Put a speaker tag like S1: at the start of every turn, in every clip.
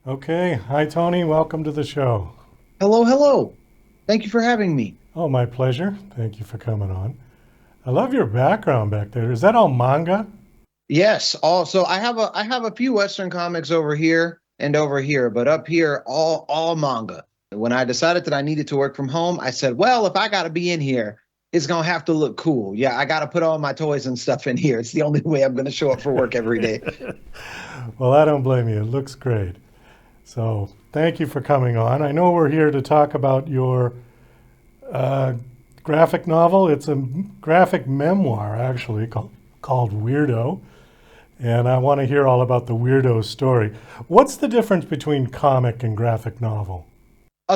S1: Okay. Hi, Tony. Welcome to the show.
S2: Hello, hello. Thank you for having me.
S1: Oh, my pleasure. Thank you for coming on. I love your background back there. Is that all manga?
S2: Yes, also I have a few Western comics over here and over here, but up here all manga. When I decided that I needed to work from home, I said, well, if I gotta be in here, it's gonna have to look cool. Yeah, I gotta put all my toys and stuff in here. It's the only way I'm gonna show up for work every day.
S1: Well, I don't blame you. It looks great. So, thank you for coming on. I know we're here to talk about your uh, graphic novel. It's a graphic memoir, actually, called Weirdo. And I want to hear all about the Weirdo story. What's the difference between comic and graphic novel?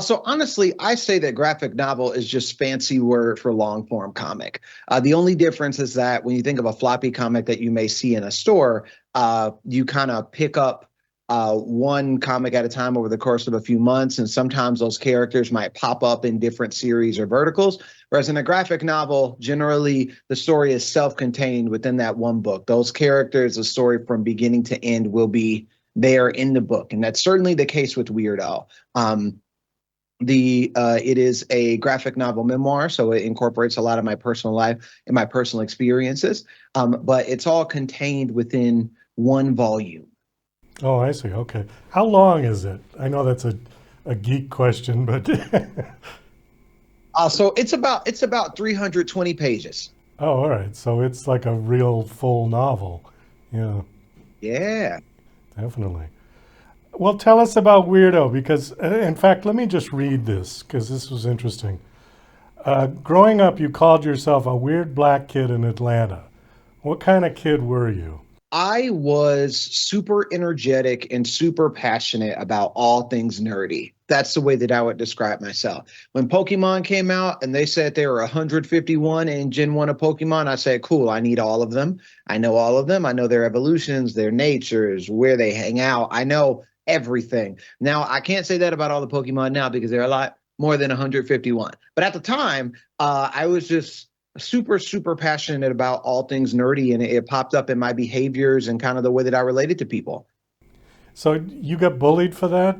S2: So honestly, I say that graphic novel is just fancy word for long form comic. The only difference is that when you think of a floppy comic that you may see in a store, you kind of pick up one comic at a time over the course of a few months, and sometimes those characters might pop up in different series or verticals. Whereas in a graphic novel, generally the story is self-contained within that one book. Those characters, the story from beginning to end, will be there in the book, and that's certainly the case with Weirdo. The It is a graphic novel memoir, so it incorporates a lot of my personal life and my personal experiences, but it's all contained within one volume.
S1: Oh, I see. Okay. How long is it? I know that's a geek question, but
S2: So it's about 320 pages.
S1: oh, all right. So it's like a real full novel. Yeah,
S2: Yeah.
S1: definitely. Well, tell us about Weirdo because, in fact, let me just read this because this was interesting. Growing up, you called yourself a weird black kid in Atlanta. What kind of kid were you?
S2: I was super energetic and super passionate about all things nerdy. That's the way that I would describe myself. When Pokemon came out and they said there were 151 in Gen 1 of Pokemon, I said, cool, I need all of them. I know all of them. I know their evolutions, their natures, where they hang out. I know everything. Now, I can't say that about all the Pokemon now because there are a lot more than 151. But at the time, I was just super passionate about all things nerdy, and it popped up in my behaviors and kind of the way that I related to people.
S1: So you got bullied for that?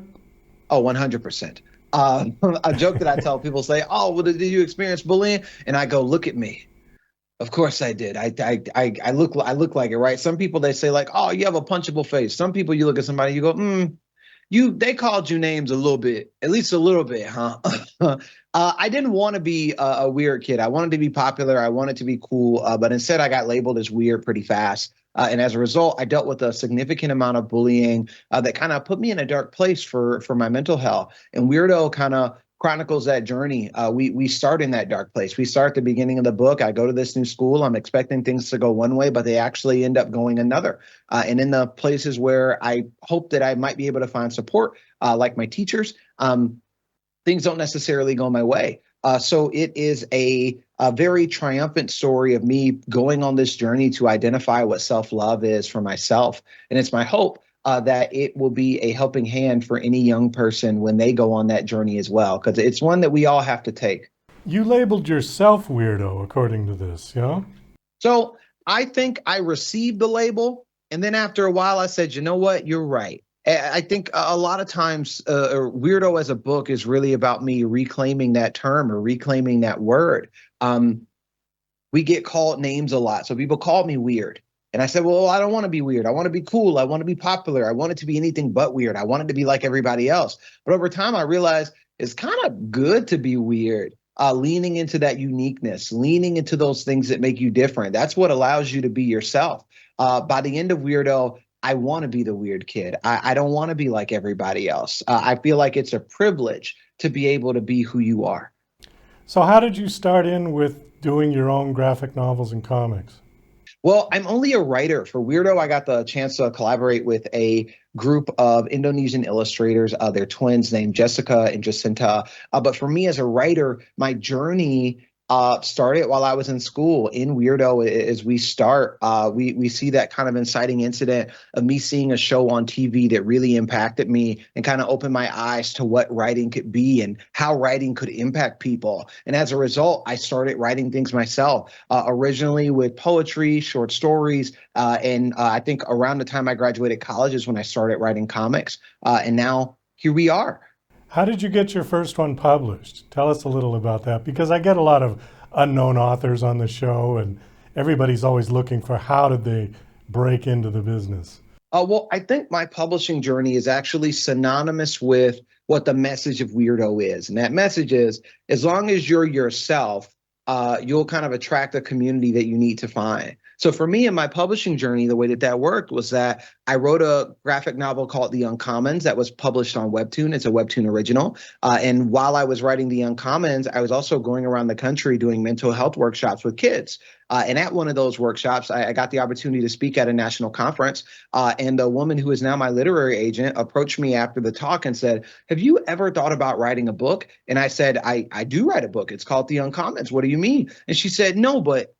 S2: Oh, 100%. A joke that I tell people say, oh, well, did you experience bullying? And I go, look at me. Of course I did. I look like it, right? Some people they say like, oh, you have a punchable face. Some people you look at somebody, you go, they called you names a little bit, at least a little bit, huh? I didn't want to be a weird kid. I wanted to be popular. I wanted to be cool, but instead I got labeled as weird pretty fast. And as a result, I dealt with a significant amount of bullying that kind of put me in a dark place for my mental health. And Weirdo kind of chronicles that journey. We start in that dark place. We start at the beginning of the book. I go to this new school. I'm expecting things to go one way, but they actually end up going another. And in the places where I hope that I might be able to find support, like my teachers, things don't necessarily go my way. So it is a very triumphant story of me going on this journey to identify what self love is for myself. And it's my hope that it will be a helping hand for any young person when they go on that journey as well, because it's one that we all have to take.
S1: You labeled yourself weirdo according to this, yeah?
S2: So I think I received the label. And then after a while, I said, you know what? You're right. I think a lot of times, Weirdo as a book is really about me reclaiming that term or reclaiming that word. Um, we get called names a lot. So people call me weird. And I said, well, I don't want to be weird. I want to be cool. I want to be popular. I want it to be anything but weird. I want it to be like everybody else. But over time, I realized it's kind of good to be weird, leaning into that uniqueness, leaning into those things that make you different. That's what allows you to be yourself. By the end of Weirdo, I want to be the weird kid. I don't want to be like everybody else. I feel like it's a privilege to be able to be who you are.
S1: So how did you start in with doing your own graphic novels and comics?
S2: Well, I'm only a writer. For Weirdo, I got the chance to collaborate with a group of Indonesian illustrators. They're twins named Jessica and Jacinta. But for me as a writer, my journey started while I was in school. In Weirdo, as we start, we see that kind of inciting incident of me seeing a show on TV that really impacted me and kind of opened my eyes to what writing could be and how writing could impact people. And as a result, I started writing things myself, originally with poetry, short stories, and I think around the time I graduated college is when I started writing comics. And now here we are.
S1: How did you get your first one published? Tell us a little about that, because I get a lot of unknown authors on the show, and everybody's always looking for how did they break into the business.
S2: Well, I think my publishing journey is actually synonymous with what the message of Weirdo is. And that message is, as long as you're yourself, you'll kind of attract a community that you need to find. So for me in my publishing journey, the way that that worked was that I wrote a graphic novel called The Uncommons that was published on Webtoon. It's a Webtoon original. And while I was writing The Uncommons, I was also going around the country doing mental health workshops with kids. And at one of those workshops, I got the opportunity to speak at a national conference. And the woman who is now my literary agent approached me after the talk and said, "Have you ever thought about writing a book?" And I said, I do write a book. It's called The Uncommons. What do you mean? And she said, "No, but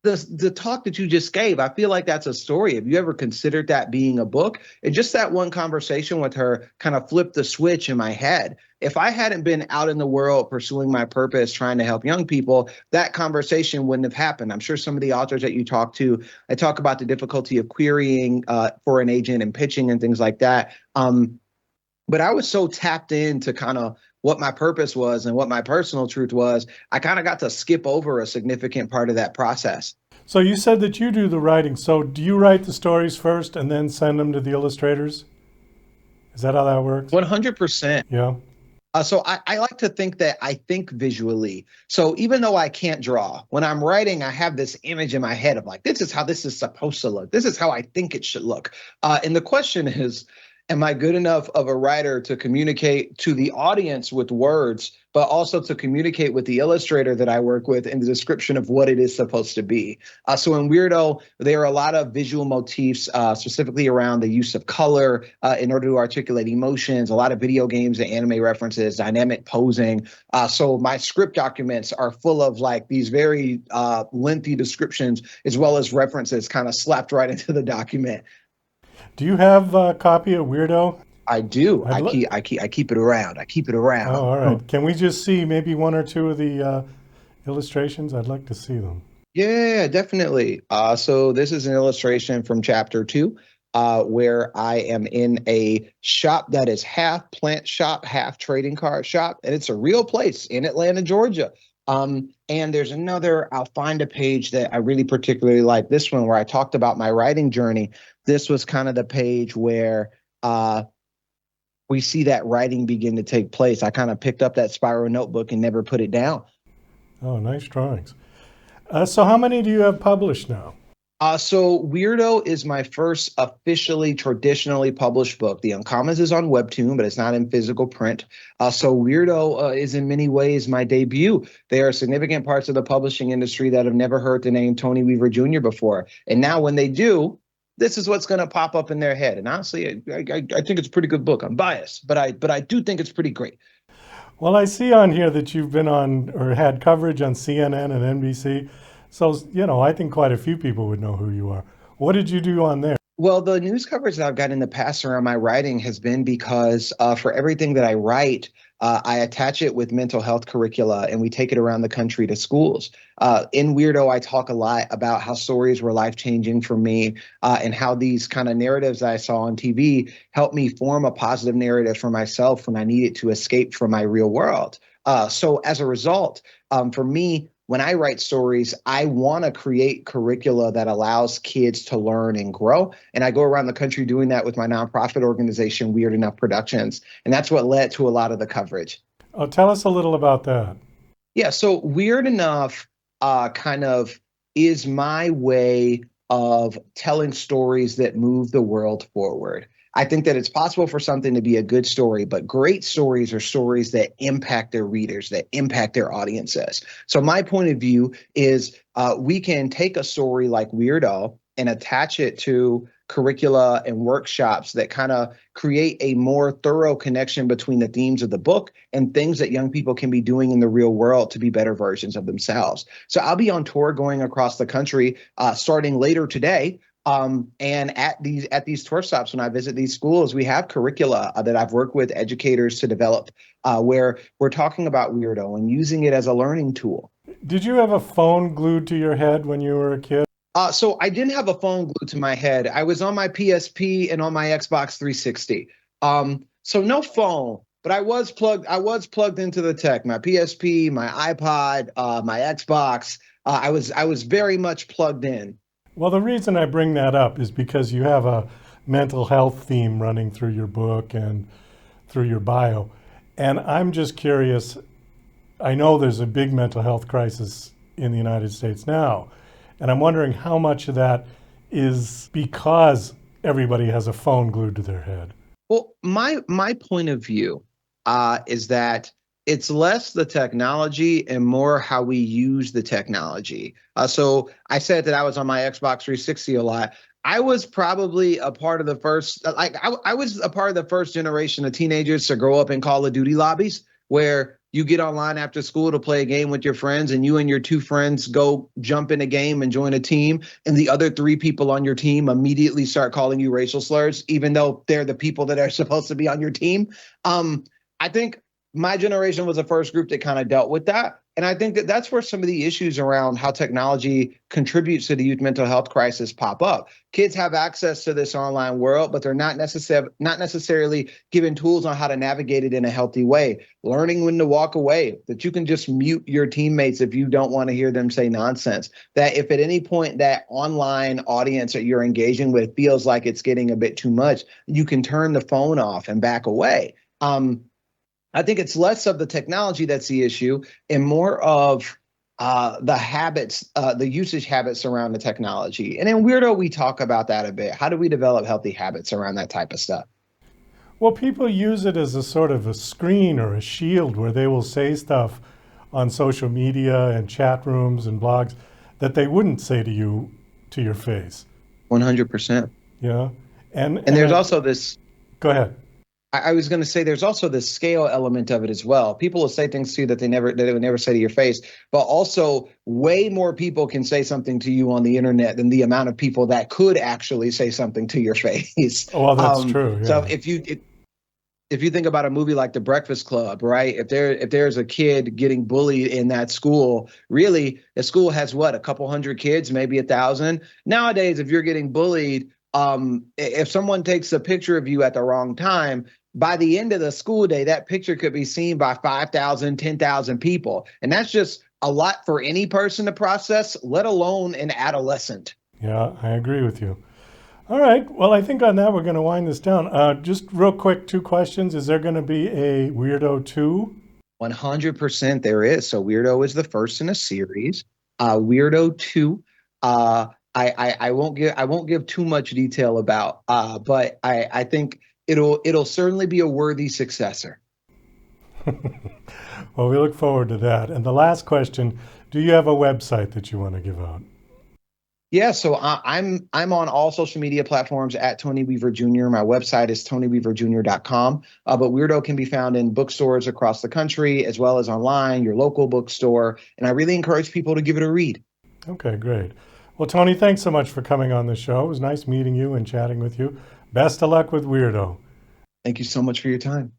S2: the talk that you just gave, I feel like that's a story. Have you ever considered that being a book?" And just that one conversation with her kind of flipped the switch in my head. If I hadn't been out in the world pursuing my purpose, trying to help young people, that conversation wouldn't have happened. I'm sure some of the authors that you talk to, I talk about the difficulty of querying for an agent and pitching and things like that. But I was so tapped into kind of what my purpose was and what my personal truth was, I kind of got to skip over a significant part of that process.
S1: So you said that you do the writing. So do you write the stories first and then send them to the illustrators? Is that how that works?
S2: 100%.
S1: Yeah.
S2: So I like to think that I think visually. So even though I can't draw, when I'm writing, I have this image in my head of like, this is how this is supposed to look. This is how I think it should look. And the question is, am I good enough of a writer to communicate to the audience with words, but also to communicate with the illustrator that I work with in the description of what it is supposed to be? So in Weirdo, there are a lot of visual motifs, specifically around the use of color in order to articulate emotions, a lot of video games and anime references, dynamic posing. So my script documents are full of like these very lengthy descriptions, as well as references kind of slapped right into the document.
S1: Do you have a copy of Weirdo?
S2: I do.
S1: I'd lo-
S2: I keep it around. I keep it
S1: Oh,
S2: around.
S1: all right. Can we just see maybe one or two of the illustrations? I'd like to see them.
S2: Yeah, definitely. So this is an illustration from chapter 2, where I am in a shop that is half plant shop, half trading card shop, and it's a real place in Atlanta, Georgia. And there's another, I'll find a page that I really particularly like, this one where I talked about my writing journey. This was kind of the page where we see that writing begin to take place. I kind of picked up that spiral notebook and never put it down.
S1: Oh, nice drawings. So how many do you have published now?
S2: So Weirdo is my first officially traditionally published book. The Uncommons is on Webtoon, but it's not in physical print. So Weirdo is in many ways my debut. There are significant parts of the publishing industry that have never heard the name Tony Weaver Jr. before. And now when they do, this is what's going to pop up in their head. And honestly, I think it's a pretty good book. I'm biased, but I do think it's pretty great.
S1: Well, I see on here that you've been on or had coverage on CNN and NBC. So, I think quite a few people would know who you are. What did you do on there?
S2: Well, the news coverage that I've gotten in the past around my writing has been because for everything that I write, I attach it with mental health curricula and we take it around the country to schools. In Weirdo, I talk a lot about how stories were life-changing for me and how these kind of narratives that I saw on TV helped me form a positive narrative for myself when I needed to escape from my real world. So as a result, for me, when I write stories, I want to create curricula that allows kids to learn and grow. And I go around the country doing that with my nonprofit organization, Weird Enough Productions. And that's what led to a lot of the coverage.
S1: Oh, tell us a little about that.
S2: Yeah, so Weird Enough kind of is my way of telling stories that move the world forward. I think that it's possible for something to be a good story, but great stories are stories that impact their readers, that impact their audiences. So my point of view is we can take a story like Weirdo and attach it to curricula and workshops that kind of create a more thorough connection between the themes of the book and things that young people can be doing in the real world to be better versions of themselves. So I'll be on tour going across the country starting later today. And at these tour stops, when I visit these schools, we have curricula that I've worked with educators to develop, where we're talking about Weirdo and using it as a learning tool.
S1: Did you have a phone glued to your head when you were a kid?
S2: So I didn't have a phone glued to my head. I was on my PSP and on my Xbox 360. So no phone, but I was plugged into the tech. My PSP, my iPod, my Xbox. I was very much plugged in.
S1: Well, the reason I bring that up is because you have a mental health theme running through your book and through your bio. And I'm just curious, I know there's a big mental health crisis in the United States now, and I'm wondering how much of that is because everybody has a phone glued to their head.
S2: Well, my point of view is that it's less the technology and more how we use the technology. So I said that I was on my Xbox 360 a lot. I was probably a part of the first, I was a part of the first generation of teenagers to grow up in Call of Duty lobbies where you get online after school to play a game with your friends, and you and your two friends go jump in a game and join a team, and the other three people on your team immediately start calling you racial slurs, even though they're the people that are supposed to be on your team. I think my generation was the first group that kind of dealt with that. And I think that that's where some of the issues around how technology contributes to the youth mental health crisis pop up. Kids have access to this online world, but they're not necessarily given tools on how to navigate it in a healthy way. Learning when to walk away, that you can just mute your teammates if you don't want to hear them say nonsense. That if at any point that online audience that you're engaging with feels like it's getting a bit too much, you can turn the phone off and back away. I think it's less of the technology that's the issue and more of the habits, the usage habits around the technology. And in Weirdo, we talk about that a bit. How do we develop healthy habits around that type of stuff?
S1: Well, people use it as a sort of a screen or a shield where they will say stuff on social media and chat rooms and blogs that they wouldn't say to you to your face.
S2: 100%.
S1: Yeah. And
S2: there's also this.
S1: Go ahead.
S2: I was going to say there's also the scale element of it as well. People will say things to you that they would never say to your face, but also way more people can say something to you on the internet than the amount of people that could actually say something to your face.
S1: Oh, well, that's true. Yeah.
S2: So if you think about a movie like The Breakfast Club, right? If there's a kid getting bullied in that school, really, the school has what, a couple hundred kids, maybe 1,000. Nowadays, if you're getting bullied, if someone takes a picture of you at the wrong time, by the end of the school day, that picture could be seen by 5,000, 10,000 people. And that's just a lot for any person to process, let alone an adolescent.
S1: Yeah, I agree with you. All right. Well, I think on that, we're going to wind this down. Just real quick, 2 questions. Is there going to be a Weirdo 2?
S2: 100% there is. So Weirdo is the first in a series. Weirdo 2, I won't give too much detail about, but I think it'll certainly be a worthy successor.
S1: Well, we look forward to that. And the last question, do you have a website that you want to give out?
S2: Yeah, so I'm on all social media platforms at Tony Weaver Jr. My website is tonyweaverjr.com. But Weirdo can be found in bookstores across the country as well as online, your local bookstore. And I really encourage people to give it a read.
S1: Okay, great. Well, Tony, thanks so much for coming on the show. It was nice meeting you and chatting with you. Best of luck with Weirdo.
S2: Thank you so much for your time.